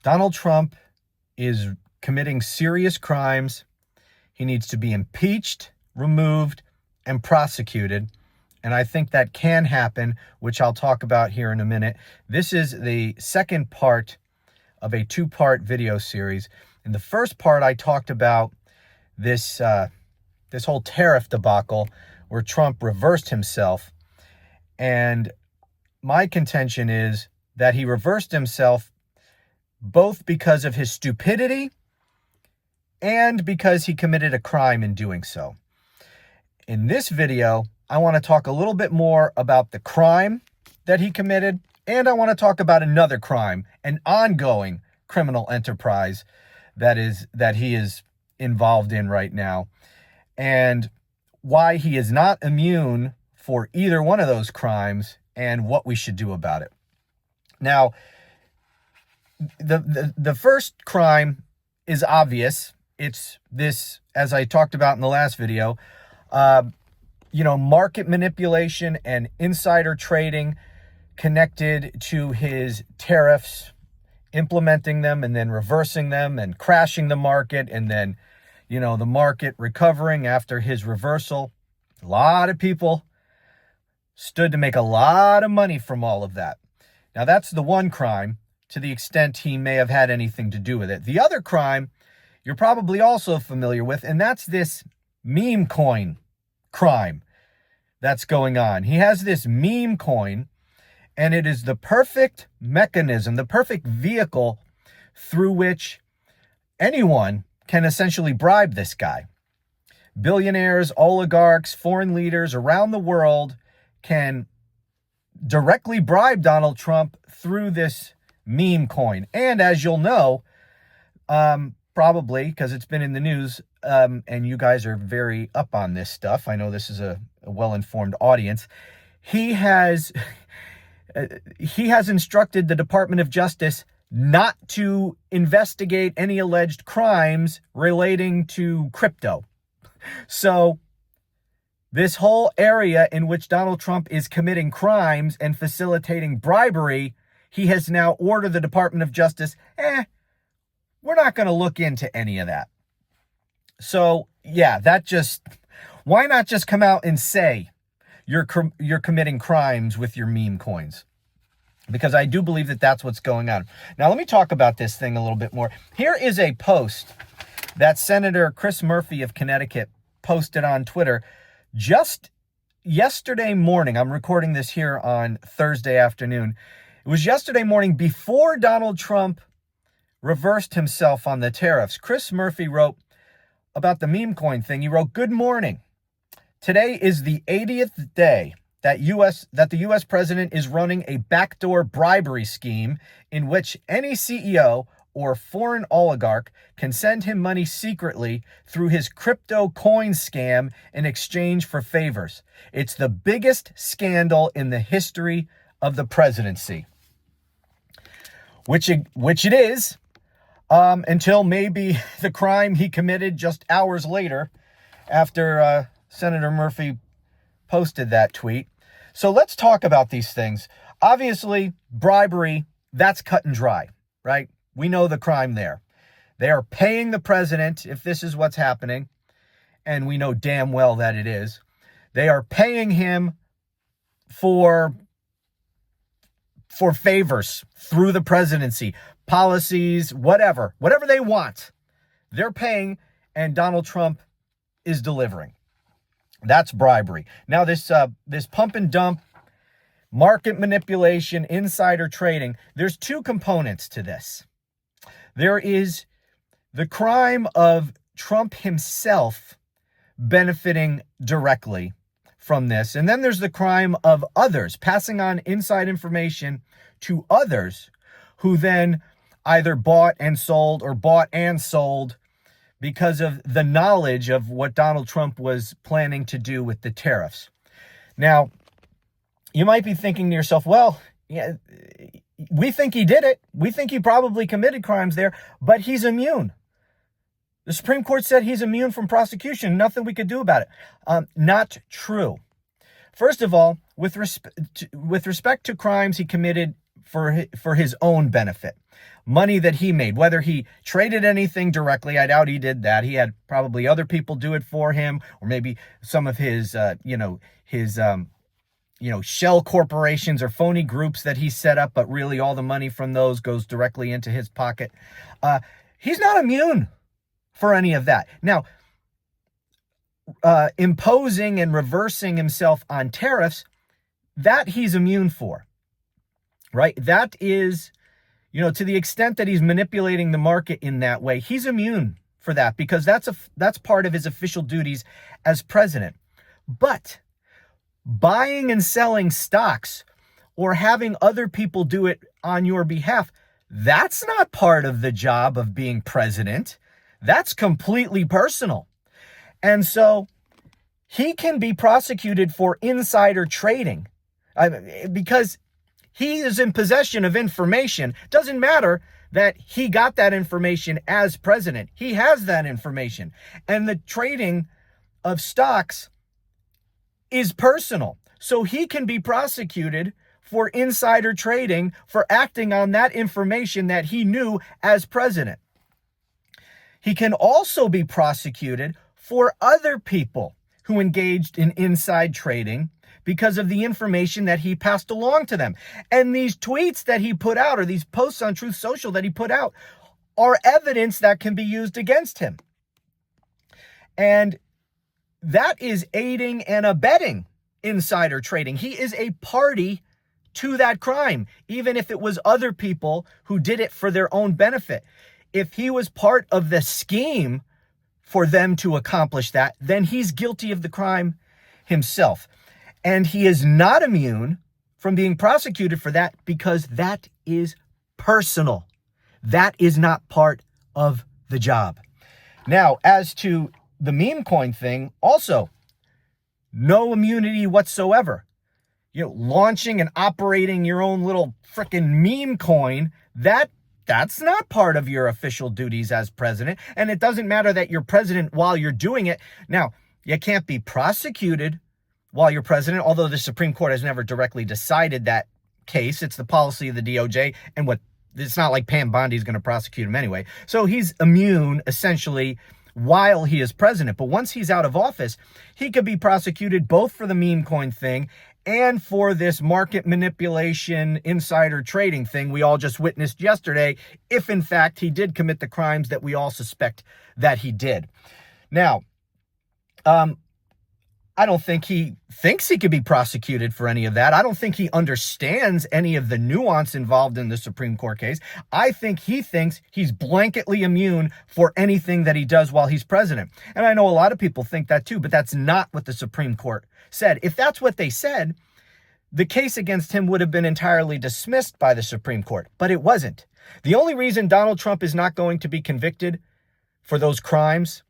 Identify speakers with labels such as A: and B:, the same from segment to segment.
A: Donald Trump is committing serious crimes. He needs to be impeached, removed, and prosecuted. And I think that can happen, which I'll talk about here in a minute. This is the second part of a two-part video series. In the first part, I talked about this whole tariff debacle where Trump reversed himself. And my contention is that he reversed himself both because of his stupidity and because he committed a crime in doing so. In this video, I want to talk a little bit more about the crime that he committed, and I want to talk about another crime, an ongoing criminal enterprise that he is involved in right now, and why he is not immune for either one of those crimes and what we should do about it. Now, the first crime is obvious. It's this, as I talked about in the last video, market manipulation and insider trading connected to his tariffs, implementing them and then reversing them and crashing the market, and then, the market recovering after his reversal. A lot of people stood to make a lot of money from all of that. Now, that's the one crime, to the extent he may have had anything to do with it. The other crime you're probably also familiar with, and that's this meme coin crime that's going on. He has this meme coin, and it is the perfect mechanism, the perfect vehicle through which anyone can essentially bribe this guy. Billionaires, oligarchs, foreign leaders around the world can directly bribe Donald Trump through this meme coin. And as you'll know, probably because it's been in the news, and you guys are very up on this stuff. I know this is a well-informed audience. He has instructed the Department of Justice not to investigate any alleged crimes relating to crypto. So this whole area in which Donald Trump is committing crimes and facilitating bribery, he has now ordered the Department of Justice, we're not going to look into any of that. So, yeah, why not just come out and say you're committing crimes with your meme coins? Because I do believe that that's what's going on. Now, let me talk about this thing a little bit more. Here is a post that Senator Chris Murphy of Connecticut posted on Twitter just yesterday morning. I'm recording this here on Thursday afternoon. It was yesterday morning before Donald Trump reversed himself on the tariffs. Chris Murphy wrote about the meme coin thing. He wrote, "Good morning. Today is the 80th day that the U.S. president is running a backdoor bribery scheme in which any CEO or foreign oligarch can send him money secretly through his crypto coin scam in exchange for favors. It's the biggest scandal in the history of the presidency." Which it is, until maybe the crime he committed just hours later after Senator Murphy posted that tweet. So let's talk about these things. Obviously, bribery, that's cut and dry, right? We know the crime there. They are paying the president, if this is what's happening, and we know damn well that it is. They are paying him for favors through the presidency, policies, whatever they want. They're paying, and Donald Trump is delivering. That's bribery. Now, this pump and dump, market manipulation, insider trading, there's two components to this. There is the crime of Trump himself benefiting directly from this. And then there's the crime of others, passing on inside information to others who then either bought and sold because of the knowledge of what Donald Trump was planning to do with the tariffs. Now, you might be thinking to yourself, well, yeah, we think he did it. We think he probably committed crimes there, but he's immune. The Supreme Court said he's immune from prosecution. Nothing we could do about it. Not true. First of all, with respect to crimes he committed for his own benefit. Money that he made, whether he traded anything directly, I doubt he did that. He had probably other people do it for him, or maybe some of his, shell corporations or phony groups that he set up, but really all the money from those goes directly into his pocket. He's not immune for any of that. Now, imposing and reversing himself on tariffs, that he's immune for, right? That is, to the extent that he's manipulating the market in that way, he's immune for that, because that's part of his official duties as president. But buying and selling stocks or having other people do it on your behalf, that's not part of the job of being president. That's completely personal. And so he can be prosecuted for insider trading because he is in possession of information. Doesn't matter that he got that information as president. He has that information. And the trading of stocks is personal. So he can be prosecuted for insider trading for acting on that information that he knew as president. He can also be prosecuted for other people who engaged in inside trading because of the information that he passed along to them. And these tweets that he put out, or these posts on Truth Social that he put out, are evidence that can be used against him. And that is aiding and abetting insider trading. He is a party to that crime, even if it was other people who did it for their own benefit. If he was part of the scheme for them to accomplish that, then he's guilty of the crime himself. And he is not immune from being prosecuted for that, because that is personal. That is not part of the job. Now, as to the meme coin thing, also, no immunity whatsoever. Launching and operating your own little frickin' meme coin, that's not part of your official duties as president. And it doesn't matter that you're president while you're doing it. Now, you can't be prosecuted while you're president, although the Supreme Court has never directly decided that case. It's the policy of the DOJ, and it's not like Pam Bondi's going to prosecute him anyway. So he's immune, essentially, while he is president. But once he's out of office, he could be prosecuted both for the meme coin thing and for this market manipulation, insider trading thing we all just witnessed yesterday, if in fact he did commit the crimes that we all suspect that he did. Now, I don't think he thinks he could be prosecuted for any of that. I don't think he understands any of the nuance involved in the Supreme Court case. I think he thinks he's blanketly immune for anything that he does while he's president. And I know a lot of people think that too, but that's not what the Supreme Court said. If that's what they said, the case against him would have been entirely dismissed by the Supreme Court, but it wasn't. The only reason Donald Trump is not going to be convicted for those crimes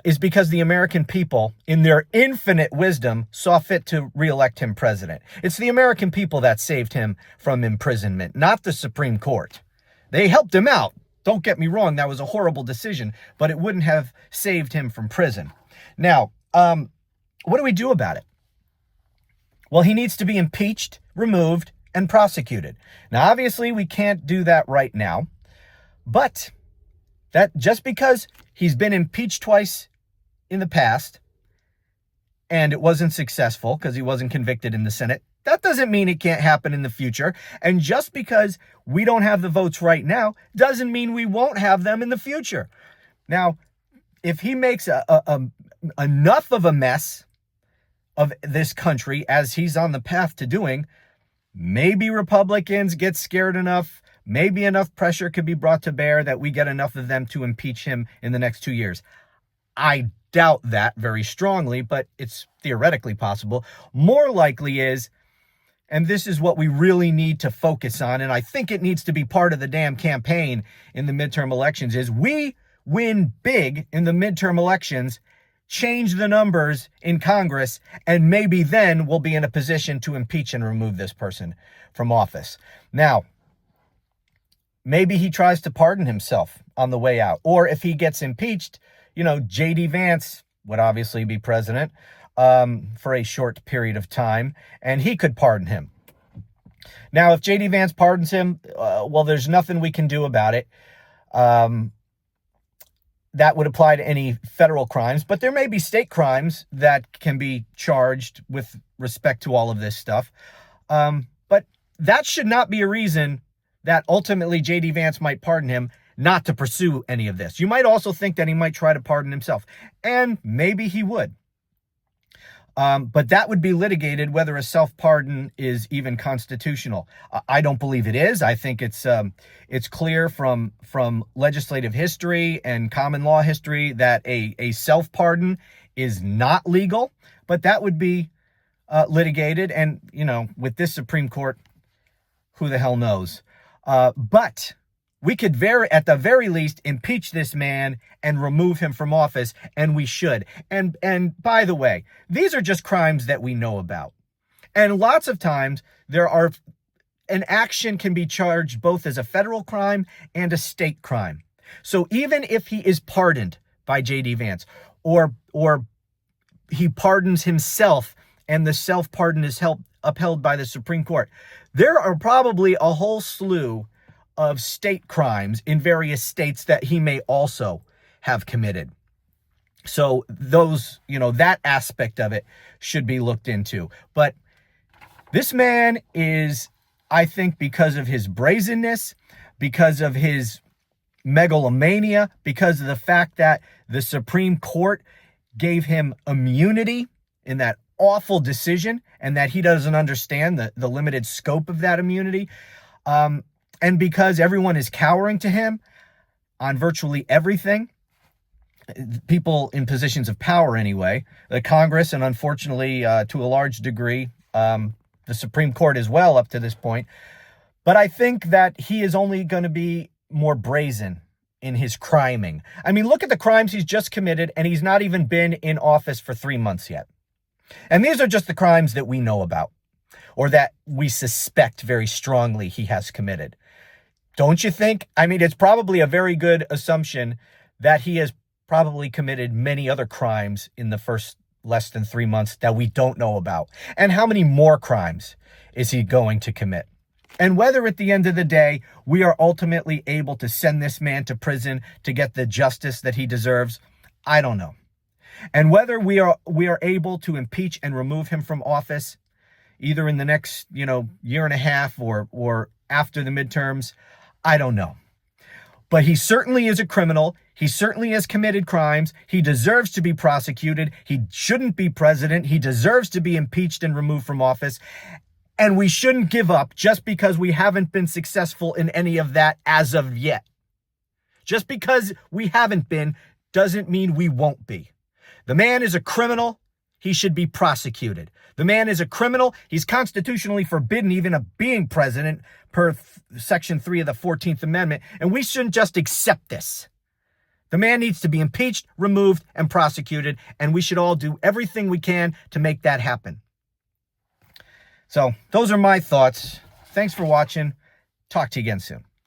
A: is because the American people, in their infinite wisdom, saw fit to reelect him president. It's the American people that saved him from imprisonment, not the Supreme Court. They helped him out. Don't get me wrong, that was a horrible decision, but it wouldn't have saved him from prison. Now, what do we do about it? Well, he needs to be impeached, removed, and prosecuted. Now, obviously, we can't do that right now, but that just because he's been impeached twice in the past and it wasn't successful because he wasn't convicted in the Senate, that doesn't mean it can't happen in the future. And just because we don't have the votes right now doesn't mean we won't have them in the future. Now, if he makes enough of a mess of this country as he's on the path to doing, maybe Republicans get scared enough, maybe enough pressure could be brought to bear that we get enough of them to impeach him in the next 2 years. I doubt that very strongly, but it's theoretically possible. More likely is, and this is what we really need to focus on, and I think it needs to be part of the damn campaign in the midterm elections, is we win big in the midterm elections, change the numbers in Congress, and maybe then we'll be in a position to impeach and remove this person from office. Now, maybe he tries to pardon himself on the way out. Or if he gets impeached, J.D. Vance would obviously be president for a short period of time, and he could pardon him. Now, if J.D. Vance pardons him, well, there's nothing we can do about it. That would apply to any federal crimes, but there may be state crimes that can be charged with respect to all of this stuff. But that should not be a reason that ultimately J.D. Vance might pardon him not to pursue any of this. You might also think that he might try to pardon himself, and maybe he would. But that would be litigated whether a self-pardon is even constitutional. I don't believe it is. I think it's clear from legislative history and common law history that a self-pardon is not legal, but that would be litigated. And, with this Supreme Court, who the hell knows? But we could at the very least impeach this man and remove him from office, and we should. And by the way, these are just crimes that we know about. And lots of times an action can be charged both as a federal crime and a state crime. So even if he is pardoned by J.D. Vance, or he pardons himself and the self-pardon is upheld by the Supreme Court, there are probably a whole slew of state crimes in various states that he may also have committed. So those, that aspect of it should be looked into. But this man is, I think, because of his brazenness, because of his megalomania, because of the fact that the Supreme Court gave him immunity in that awful decision, and that he doesn't understand the limited scope of that immunity, and because everyone is cowering to him on virtually everything, people in positions of power anyway, the Congress, and unfortunately, to a large degree, the Supreme Court as well up to this point. But I think that he is only going to be more brazen in his criming. I mean, look at the crimes he's just committed, and he's not even been in office for 3 months yet. And these are just the crimes that we know about, or that we suspect very strongly he has committed. Don't you think? I mean, it's probably a very good assumption that he has probably committed many other crimes in the first less than 3 months that we don't know about. And how many more crimes is he going to commit? And whether at the end of the day, we are ultimately able to send this man to prison to get the justice that he deserves, I don't know. And whether we are able to impeach and remove him from office, either in the next, year and a half or after the midterms, I don't know. But he certainly is a criminal. He certainly has committed crimes. He deserves to be prosecuted. He shouldn't be president. He deserves to be impeached and removed from office. And we shouldn't give up just because we haven't been successful in any of that as of yet. Just because we haven't been doesn't mean we won't be. The man is a criminal. He should be prosecuted. The man is a criminal. He's constitutionally forbidden even of being president per Section 3 of the 14th Amendment. And we shouldn't just accept this. The man needs to be impeached, removed, and prosecuted. And we should all do everything we can to make that happen. So those are my thoughts. Thanks for watching. Talk to you again soon.